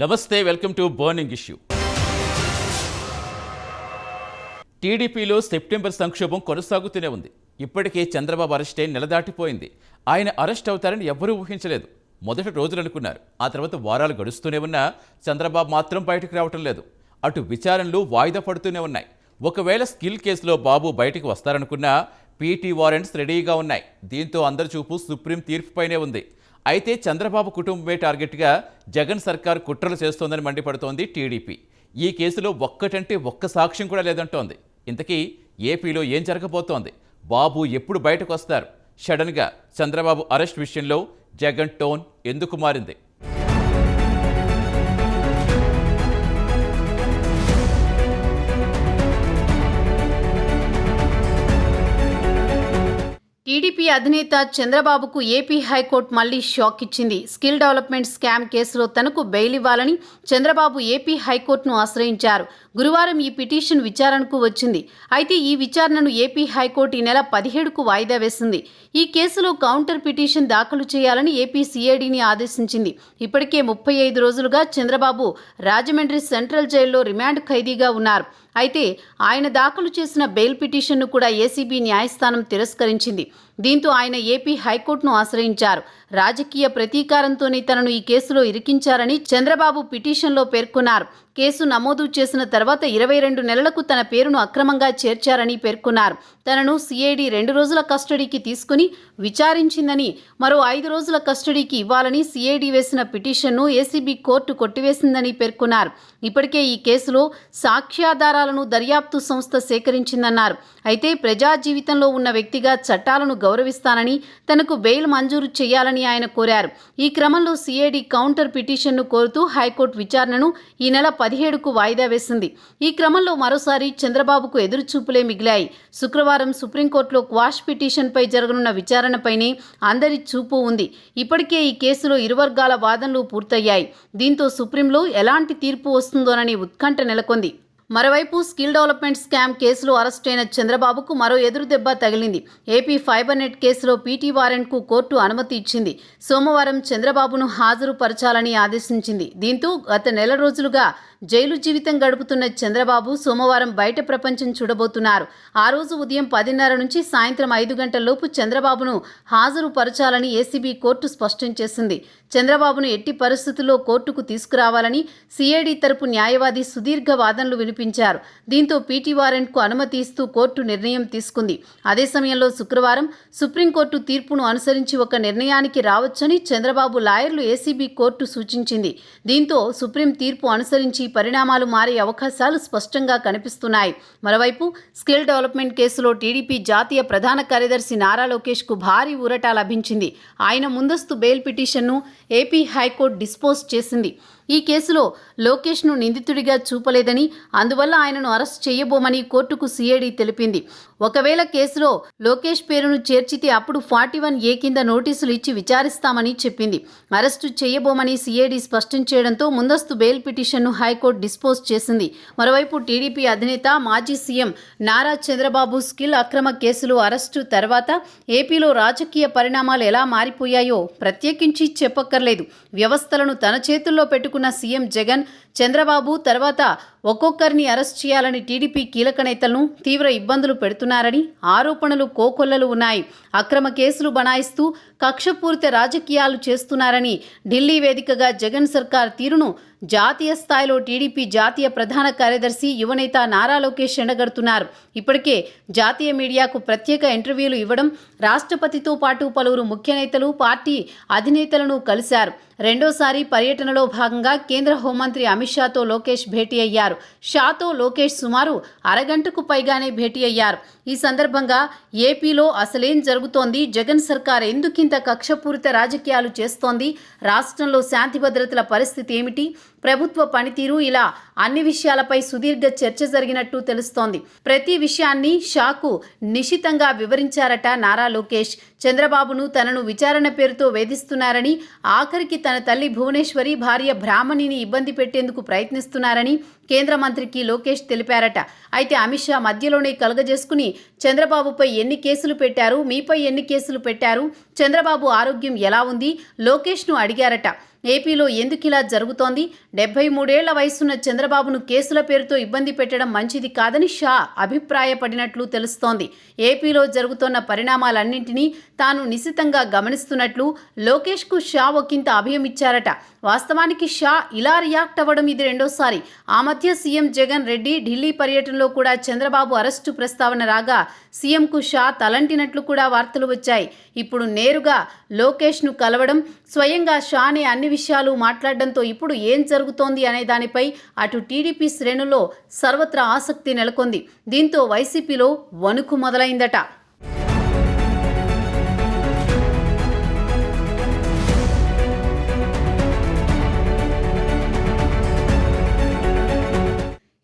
నమస్తే, welcome to burning issue. టీడీపీలో September సంక్షోభం కొనసాగుతూనే ఉంది. ఇప్పటికే చంద్రబాబు అరెస్టే నెల దాటిపోయింది. ఆయన అరెస్ట్ అవుతారని ఎవ్వరూ ఊహించలేదు. మొదటి రోజులు అనుకున్నారు. ఆ తర్వాత వారాలు గడుస్తూనే ఉన్నా చంద్రబాబు మాత్రం బయటకు రావటం లేదు. అటు విచారణలు వాయిదా పడుతూనే ఉన్నాయి. ఒకవేళ స్కిల్ కేసులో బాబు బయటకు వస్తారనుకున్నా పీటీ వారెంట్స్ రెడీగా ఉన్నాయి. దీంతో అందరి చూపు సుప్రీం తీర్పుపైనే ఉంది. అయితే చంద్రబాబు కుటుంబమే టార్గెట్గా జగన్ సర్కార్ కుట్రలు చేస్తోందని మండిపడుతోంది టీడీపీ. ఈ కేసులో ఒక్కటంటే ఒక్క సాక్ష్యం కూడా లేదంటోంది. ఇంతకీ ఏపీలో ఏం జరగబోతోంది? బాబు ఎప్పుడు బయటకు వస్తారు? సడన్గా చంద్రబాబు అరెస్ట్ విషయంలో జగన్ టోన్ ఎందుకు మారింది? టీడీపీ అధినేత చంద్రబాబుకు ఏపీ హైకోర్టు మళ్లీ షాక్ ఇచ్చింది. స్కిల్ డెవలప్మెంట్ స్కామ్ కేసులో తనకు బెయిల్ ఇవ్వాలని చంద్రబాబు ఏపీ హైకోర్టును ఆశ్రయించారు. గురువారం ఈ పిటిషన్ విచారణకు వచ్చింది. అయితే ఈ విచారణను ఏపీ హైకోర్టు ఈ నెల 17కు వాయిదా వేసింది. ఈ కేసులో కౌంటర్ పిటిషన్ దాఖలు చేయాలని ఏపీ సిఐడిని ఆదేశించింది. ఇప్పటికే 35 రోజులుగా చంద్రబాబు రాజమండ్రి సెంట్రల్ జైల్లో రిమాండ్ ఖైదీగా ఉన్నారు. అయితే ఆయన దాఖలు చేసిన బెయిల్ పిటిషన్ను కూడా ఏసీబీ న్యాయస్థానం తిరస్కరించింది. దీంతో ఆయన ఏపీ హైకోర్టును ఆశ్రయించారు. రాజకీయ ప్రతీకారంతోనే తనను ఈ కేసులో ఇరికించారని చంద్రబాబు పిటిషన్లో పేర్కొన్నారు. కేసు నమోదు చేసిన తర్వాత 22 నెలలకు తన పేరును అక్రమంగా చేర్చారని పేర్కొన్నారు. తనను సిఐడి 2 రోజుల కస్టడీకి తీసుకుని విచారించిందని, మరో 5 రోజుల కస్టడీకి ఇవ్వాలని సిఐడి వేసిన పిటిషన్ను ఏసీబీ కోర్టు కొట్టివేసిందని పేర్కొన్నారు. ఇప్పటికే ఈ కేసులో సాక్ష్యాధారాలను దర్యాప్తు సంస్థ సేకరించిందన్నారు. అయితే ప్రజా జీవితంలో ఉన్న వ్యక్తిగా చట్టాలను గౌరవిస్తానని, తనకు బెయిల్ మంజూరు చేయాలని ఆయన కోరారు. ఈ క్రమంలో సిఐడి కౌంటర్ పిటిషన్ను కోరుతూ హైకోర్టు విచారణను ఈ నెల 17కు వాయిదా వేసింది. ఈ క్రమంలో మరోసారి చంద్రబాబుకు ఎదురుచూపులే మిగిలాయి. శుక్రవారం సుప్రీంకోర్టులో క్వాష్ పిటిషన్పై జరగనున్న విచారణపైనే అందరి చూపు ఉంది. ఇప్పటికే ఈ కేసులో ఇరు వర్గాల వాదనలు పూర్తయ్యాయి. దీంతో సుప్రీంలో ఎలాంటి తీర్పు వస్తుందోనని ఉత్కంఠ నెలకొంది. మరోవైపు స్కిల్ డెవలప్మెంట్ స్కామ్ కేసులో అరెస్టైన చంద్రబాబుకు మరో ఎదురు దెబ్బ తగిలింది. ఏపీ ఫైబర్ నెట్ కేసులో పీటీ వారెంట్కు కోర్టు అనుమతి ఇచ్చింది. సోమవారం చంద్రబాబును హాజరుపరచాలని ఆదేశించింది. దీంతో గత నెల రోజులుగా జైలు జీవితం గడుపుతున్న చంద్రబాబు సోమవారం బయట ప్రపంచం చూడబోతున్నారు. ఆ రోజు ఉదయం 10:30 నుంచి సాయంత్రం 5 గంటలలోపు చంద్రబాబును హాజరుపరచాలని ఏసీబీ కోర్టు స్పష్టం చేసింది. చంద్రబాబును ఎట్టి పరిస్థితుల్లో కోర్టుకు తీసుకురావాలని సిఐడి తరపు న్యాయవాది సుదీర్ఘ వాదనలు వినిపించారు. దీంతో పీటీ వారెంట్కు అనుమతి ఇస్తూ కోర్టు నిర్ణయం తీసుకుంది. అదే సమయంలో శుక్రవారం సుప్రీంకోర్టు తీర్పును అనుసరించి ఒక నిర్ణయానికి రావచ్చని చంద్రబాబు లాయర్లు ఏసీబీ కోర్టు సూచించింది. దీంతో సుప్రీం తీర్పు అనుసరించి పరిణామాలు మారే అవకాశాలు స్పష్టంగా కనిపిస్తున్నాయి. మరోవైపు స్కిల్ డెవలప్మెంట్ కేసులో టీడీపీ జాతీయ ప్రధాన కార్యదర్శి నారా లోకేష్కు భారీ ఊరట లభించింది. ఆయన ముందస్తు బెయిల్ పిటిషన్ను ఏపీ హైకోర్టు డిస్పోజ్ చేసింది. ఈ కేసులో లోకేష్ను నిందితుడిగా చూపలేదని, అందువల్ల ఆయనను అరెస్ట్ చేయబోమని కోర్టుకు సిఐడి తెలిపింది. ఒకవేళ కేసులో లోకేష్ పేరును చేర్చితే అప్పుడు 41A కింద నోటీసులు ఇచ్చి విచారిస్తామని చెప్పింది. అరెస్టు చేయబోమని సిఐడి స్పష్టం చేయడంతో ముందస్తు బెయిల్ పిటిషన్ను హైకోర్టు డిస్పోజ్ చేసింది. మరోవైపు టీడీపీ అధినేత మాజీ సీఎం నారా చంద్రబాబు స్కిల్ అక్రమ కేసులో అరెస్టు తర్వాత ఏపీలో రాజకీయ పరిణామాలు ఎలా మారిపోయాయో ప్రత్యేకించి చెప్పక్కర్లేదు. వ్యవస్థలను తన చేతుల్లో పెట్టుకున్న సీఎం జగన్, చంద్రబాబు తర్వాత ఒక్కొక్కరిని అరెస్ట్ చేయాలని టీడీపీ కీలక నేతలను తీవ్ర ఇబ్బందులు పెడుతున్నారని ఆరోపణలు కోకొల్లలు ఉన్నాయి. అక్రమ కేసులు బనాయిస్తూ కక్షపూరిత రాజకీయాలు చేస్తున్నారని ఢిల్లీ వేదికగా జగన్ సర్కార్ తీరును జాతీయ స్థాయిలో టీడీపీ జాతీయ ప్రధాన కార్యదర్శి యువనేత నారా లోకేష్ ఎండగడుతున్నారు. ఇప్పటికే జాతీయ మీడియాకు ప్రత్యేక ఇంటర్వ్యూలు ఇవ్వడం, రాష్ట్రపతితో పాటు పలువురు ముఖ్య నేతలు, పార్టీ అధినేతలను కలిశారు. రెండోసారి పర్యటనలో భాగంగా కేంద్ర హోంమంత్రి అమిత్ షాతో లోకేష్ భేటీ అయ్యారు. షాతో లోకేష్ సుమారు అరగంటకు పైగానే భేటీ అయ్యారు. ఈ సందర్భంగా ఏపీలో అసలేం జరుగుతోంది, జగన్ సర్కార్ ఎందుకింత కక్షపూరిత రాజకీయాలు చేస్తోంది, రాష్ట్రంలో శాంతి భద్రతల పరిస్థితి ఏమిటి, ప్రభుత్వ పనితీరు, ఇలా అన్ని విషయాలపై సుదీర్ఘ చర్చ జరిగినట్టు తెలుస్తోంది. ప్రతి విషయాన్ని షాకు నిశితంగా వివరించారట నారా లోకేష్. చంద్రబాబును తనను విచారణ పేరుతో వేధిస్తున్నారని, ఆఖరికి తన తల్లి భువనేశ్వరి, భార్య బ్రాహ్మణిని ఇబ్బంది పెట్టేందుకు ప్రయత్నిస్తున్నారని కేంద్ర మంత్రికి లోకేష్ తెలిపారట. అయితే అమిత్ షా మధ్యలోనే కలగజేసుకుని చంద్రబాబుపై ఎన్ని కేసులు పెట్టారు, మీపై ఎన్ని కేసులు పెట్టారు, చంద్రబాబు ఆరోగ్యం ఎలా ఉంది, లోకేష్ను అడిగారట. ఏపీలో ఎందుకిలా జరుగుతోంది? 73 ఏళ్ల వయసున్న చంద్రబాబును కేసుల పేరుతో ఇబ్బంది పెట్టడం మంచిది కాదని షా అభిప్రాయపడినట్లు తెలుస్తోంది. ఏపీలో జరుగుతోన్న పరిణామాలన్నింటినీ తాను నిశితంగా గమనిస్తున్నట్లు లోకేష్కు షా ఒకంత అభయం ఇచ్చారట. వాస్తవానికి షా ఇలా రియాక్ట్ అవ్వడం ఇది రెండోసారి. ఆ మధ్య సీఎం జగన్ రెడ్డి ఢిల్లీ పర్యటనలో కూడా చంద్రబాబు అరెస్టు ప్రస్తావన రాగా సీఎంకు షా తలంటినట్లు కూడా వార్తలు వచ్చాయి. ఇప్పుడు నేరుగా లోకేష్ను కలవడం, స్వయంగా షానే అన్ని విషయాలు మాట్లాడడంతో ఇప్పుడు ఏం జరుగుతోంది అనే దానిపై అటు టీడీపీ శ్రేణుల్లో సర్వత్రా ఆసక్తి నెలకొంది. దీంతో వైసీపీలో వణుకు మొదలైందట.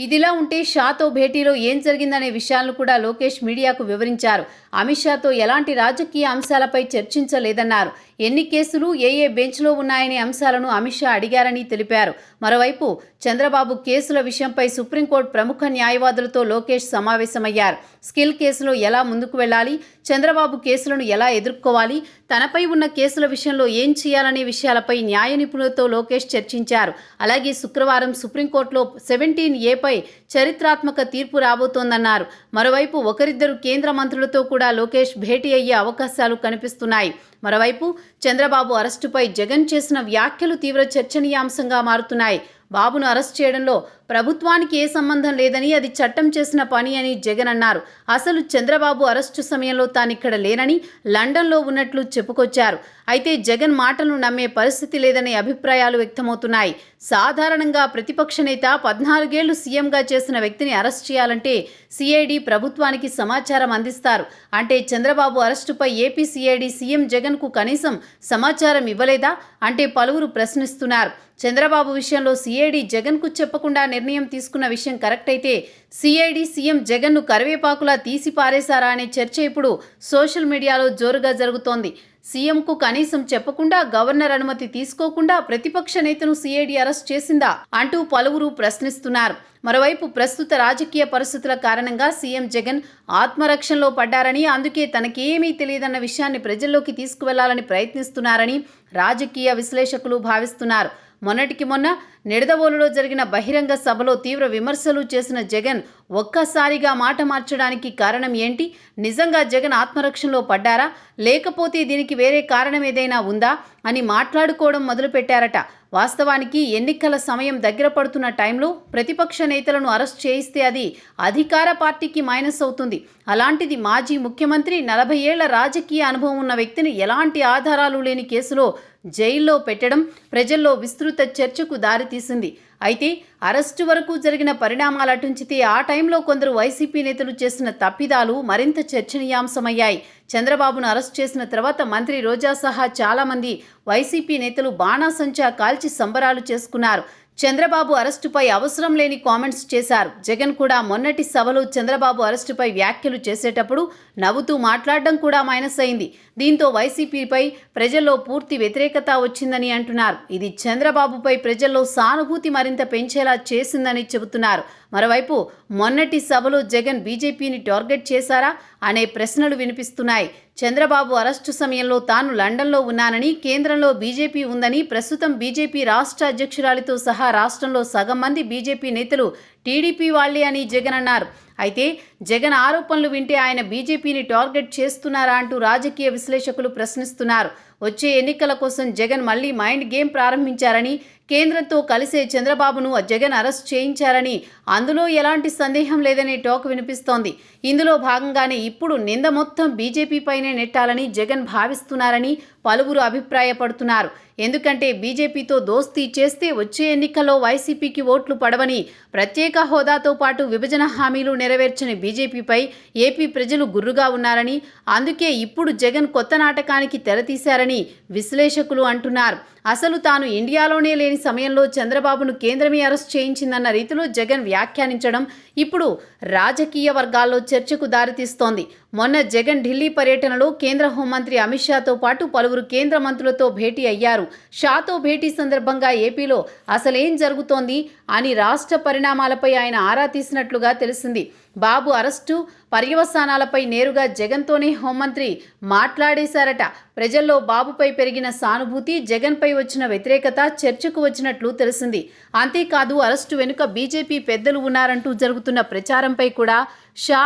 ఇదిలా ఉంటే షాతో భేటీలో ఏం జరిగిందనే విషయాలను కూడా లోకేష్ మీడియాకు వివరించారు. అమిత్ షాతో ఎలాంటి రాజకీయ అంశాలపై చర్చించలేదన్నారు. ఎన్ని కేసులు ఏ బెంచ్లో ఉన్నాయనే అంశాలను అమిత్ షా అడిగారని తెలిపారు. మరోవైపు చంద్రబాబు కేసుల విషయంపై సుప్రీంకోర్టు ప్రముఖ న్యాయవాదులతో లోకేష్ సమావేశమయ్యారు. స్కిల్ కేసులో ఎలా ముందుకు వెళ్లాలి, చంద్రబాబు కేసులను ఎలా ఎదుర్కోవాలి, తనపై ఉన్న కేసుల విషయంలో ఏం చేయాలనే విషయాలపై న్యాయ నిపుణులతో లోకేష్ చర్చించారు. అలాగే శుక్రవారం సుప్రీంకోర్టులో 17A చరిత్రాత్మక తీర్పు రాబోతోందన్నారు. మరోవైపు ఒకరిద్దరు కేంద్ర మంత్రులతో కూడా లోకేష్ భేటీ అయ్యే అవకాశాలు కనిపిస్తున్నాయి. మరోవైపు చంద్రబాబు అరెస్టుపై జగన్ చేసిన వ్యాఖ్యలు తీవ్ర చర్చనీయాంశంగా మారుతున్నాయి. బాబును అరెస్ట్ చేయడంలో ప్రభుత్వానికి ఏ సంబంధం లేదని, అది చట్టం చేసిన పని అని జగన్ అన్నారు. అసలు చంద్రబాబు అరెస్టు సమయంలో తానిక్కడ లేనని, లండన్లో ఉన్నట్లు చెప్పుకొచ్చారు. అయితే జగన్ మాటలను నమ్మే పరిస్థితి లేదనే అభిప్రాయాలు వ్యక్తమవుతున్నాయి. సాధారణంగా ప్రతిపక్ష నేత 14 ఏళ్లు సీఎంగా చేసిన వ్యక్తిని అరెస్ట్ చేయాలంటే సిఐడి ప్రభుత్వానికి సమాచారం అందిస్తారు. అంటే చంద్రబాబు అరెస్టుపై ఏపీ సిఐడి సీఎం జగన్కు కనీసం సమాచారం ఇవ్వలేదా అంటే పలువురు ప్రశ్నిస్తున్నారు. చంద్రబాబు విషయంలో సిఐడి జగన్కు చెప్పకుండా నిర్ణయం తీసుకున్న విషయం కరెక్ట్ అయితే సిఐడి సీఎం జగన్ను కరివేపాకులా తీసి పారేశారా అనే చర్చ ఇప్పుడు సోషల్ మీడియాలో జోరుగా జరుగుతోంది. సీఎంకు కనీసం చెప్పకుండా, గవర్నర్ అనుమతి తీసుకోకుండా ప్రతిపక్ష నేతను సిఐడి అరెస్ట్ చేసిందా అంటూ పలువురు ప్రశ్నిస్తున్నారు. మరోవైపు ప్రస్తుత రాజకీయ పరిస్థితుల కారణంగా సీఎం జగన్ ఆత్మరక్షణలో పడ్డారని, అందుకే తనకేమీ తెలియదన్న విషయాన్ని ప్రజల్లోకి తీసుకువెళ్లాలని ప్రయత్నిస్తున్నారని రాజకీయ విశ్లేషకులు భావిస్తున్నారు. మొన్నటికి మొన్న నిడదవోలులో జరిగిన బహిరంగ సభలో తీవ్ర విమర్శలు చేసిన జగన్ ఒక్కసారిగా మాట మార్చడానికి కారణం ఏంటి? నిజంగా జగన్ ఆత్మరక్షణలో పడ్డారా, లేకపోతే దీనికి వేరే కారణం ఏదైనా ఉందా అని మాట్లాడుకోవడం మొదలుపెట్టారట. వాస్తవానికి ఎన్నికల సమయం దగ్గర పడుతున్న టైంలో ప్రతిపక్ష నేతలను అరెస్ట్ చేయిస్తే అది అధికార పార్టీకి మైనస్ అవుతుంది. అలాంటిది మాజీ ముఖ్యమంత్రి, 40 ఏళ్ల రాజకీయ అనుభవం ఉన్న వ్యక్తిని ఎలాంటి ఆధారాలు లేని కేసులో జైల్లో పెట్టడం ప్రజల్లో విస్తృత చర్చకు దారితీసింది. అయితే అరెస్టు వరకు జరిగిన పరిణామాలు అటుంచితే ఆ టైంలో కొందరు వైసీపీ నేతలు చేసిన తప్పిదాలు మరింత చర్చనీయాంశమయ్యాయి. చంద్రబాబును అరెస్ట్ చేసిన తర్వాత మంత్రి రోజా సహా చాలామంది వైసీపీ నేతలు బాణాసంచా కాల్చి సంబరాలు చేసుకున్నారు. చంద్రబాబు అరెస్టుపై అవసరం లేని కామెంట్స్ చేశారు. జగన్ కూడా మొన్నటి సభలో చంద్రబాబు అరెస్టుపై వ్యాఖ్యలు చేసేటప్పుడు నవ్వుతూ మాట్లాడడం కూడా మైనస్ అయింది. దీంతో వైసీపీపై ప్రజల్లో పూర్తి వ్యతిరేకత వచ్చిందని అంటున్నారు. ఇది చంద్రబాబుపై ప్రజల్లో సానుభూతి మరింత పెంచేలా చేసిందని చెబుతున్నారు. మరోవైపు మొన్నటి సభలో జగన్ బీజేపీని టార్గెట్ చేశారా అనే ప్రశ్నలు వినిపిస్తున్నాయి. చంద్రబాబు అరెస్టు సమయంలో తాను లండన్లో ఉన్నానని, కేంద్రంలో బీజేపీ ఉందని, ప్రస్తుతం బీజేపీ రాష్ట్ర అధ్యక్షురాలితో సహా రాష్ట్రంలో సగం మంది బీజేపీ నేతలు టీడీపీ వాళ్లే అని జగన్ అన్నారు. అయితే జగన్ ఆరోపణలు వింటే ఆయన బీజేపీని టార్గెట్ చేస్తున్నారా అంటూ రాజకీయ విశ్లేషకులు ప్రశ్నిస్తున్నారు. వచ్చే ఎన్నికల కోసం జగన్ మళ్లీ మైండ్ గేమ్ ప్రారంభించారని, కేంద్రంతో కలిసే చంద్రబాబును జగన్ అరెస్ట్ చేయించారని అందులో ఎలాంటి సందేహం లేదనే టాక్ వినిపిస్తోంది. ఇందులో భాగంగానే ఇప్పుడు నింద మొత్తం బీజేపీపైనే నెట్టాలని జగన్ భావిస్తున్నారని పలువురు అభిప్రాయపడుతున్నారు. ఎందుకంటే బీజేపీతో దోస్తీ చేస్తే వచ్చే ఎన్నికల్లో వైసీపీకి ఓట్లు పడవని, ప్రత్యేక హోదాతో పాటు విభజన హామీలు నెరవేర్చని బీజేపీపై ఏపీ ప్రజలు గుర్రుగా ఉన్నారని, అందుకే ఇప్పుడు జగన్ కొత్త నాటకానికి తెరతీశారని విశ్లేషకులు అంటున్నారు. అసలు తాను ఇండియాలోనే లేని సమయంలో చంద్రబాబును కేంద్రమే అరెస్ట్ చేయించిందన్న రీతిలో జగన్ వ్యాఖ్యానించడం ఇప్పుడు రాజకీయ వర్గాల్లో చర్చకు దారితీస్తోంది. మొన్న జగన్ ఢిల్లీ పర్యటనలో కేంద్ర హోంమంత్రి అమిత్ షాతో పాటు పలువురు కేంద్ర మంత్రులతో భేటీ అయ్యారు. షాతో భేటీ సందర్భంగా ఏపీలో అసలేం జరుగుతోంది అని రాష్ట్ర పరిణామాలపై ఆయన ఆరా తీసినట్లుగా తెలిసింది. బాబు అరెస్టు పర్యవసానాలపై నేరుగా జగన్తోనే హోంమంత్రి మాట్లాడేశారట. ప్రజల్లో బాబుపై పెరిగిన సానుభూతి, జగన్పై వచ్చిన వ్యతిరేకత చర్చకు వచ్చినట్లు తెలిసింది. అంతేకాదు అరెస్టు వెనుక బీజేపీ పెద్దలు ఉన్నారంటూ జరుగుతున్న ప్రచారంపై కూడా షా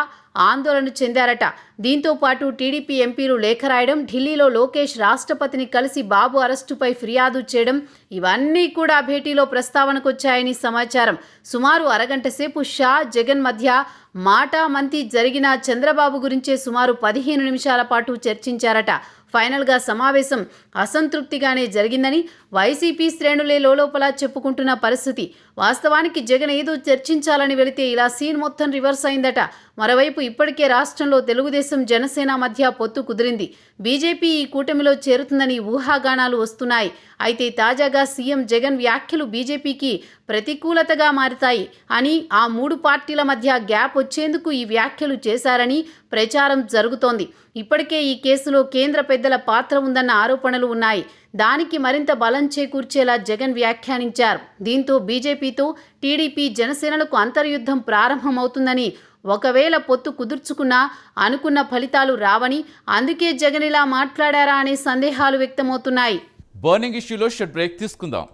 ఆందోళన చెందారట. దీంతో పాటు టీడీపీ ఎంపీలు లేఖ రాయడం, ఢిల్లీలో లోకేష్ రాష్ట్రపతిని కలిసి బాబు అరెస్టుపై ఫిర్యాదు చేయడం ఇవన్నీ కూడా భేటీలో ప్రస్తావనకొచ్చాయని సమాచారం. సుమారు అరగంట సేపు షా జగన్ మధ్య మాటామంతి జరిగిన చంద్రబాబు గురించే సుమారు 15 నిమిషాల పాటు చర్చించారట. ఫైనల్గా సమావేశం అసంతృప్తిగానే జరిగిందని వైసీపీ శ్రేణులే లోపల చెప్పుకుంటున్న పరిస్థితి. వాస్తవానికి జగన్ ఏదో చర్చించాలని వెళితే ఇలా సీన్ మొత్తం రివర్స్ అయిందట. మరోవైపు ఇప్పటికే రాష్ట్రంలో తెలుగుదేశం జనసేన మధ్య పొత్తు కుదిరింది. బీజేపీ ఈ కూటమిలో చేరుతుందని ఊహాగానాలు వస్తున్నాయి. అయితే తాజాగా సీఎం జగన్ వ్యాఖ్యలు బీజేపీకి ప్రతికూలతగా మారతాయి అని, ఆ మూడు పార్టీల మధ్య గ్యాప్ వచ్చేందుకు ఈ వ్యాఖ్యలు చేశారని ప్రచారం జరుగుతోంది. ఇప్పటికే ఈ కేసులో కేంద్ర పెద్దల పాత్ర ఉందన్న ఆరోపణలు ఉన్నాయి. దానికి మరింత బలం చేకూర్చేలా జగన్ వ్యాఖ్యానించారు. దీంతో బీజేపీతో టీడీపీ జనసేనలకు అంతర్యుద్ధం ప్రారంభమవుతుందని, ఒకవేళ పొత్తు కుదుర్చుకున్నా అనుకున్న ఫలితాలు రావని, అందుకే జగన్ ఇలా మాట్లాడారా అనే సందేహాలు వ్యక్తమవుతున్నాయి. బర్నింగ్ ఇష్యూలో షార్ట్ బ్రేక్ తీసుకుందాం.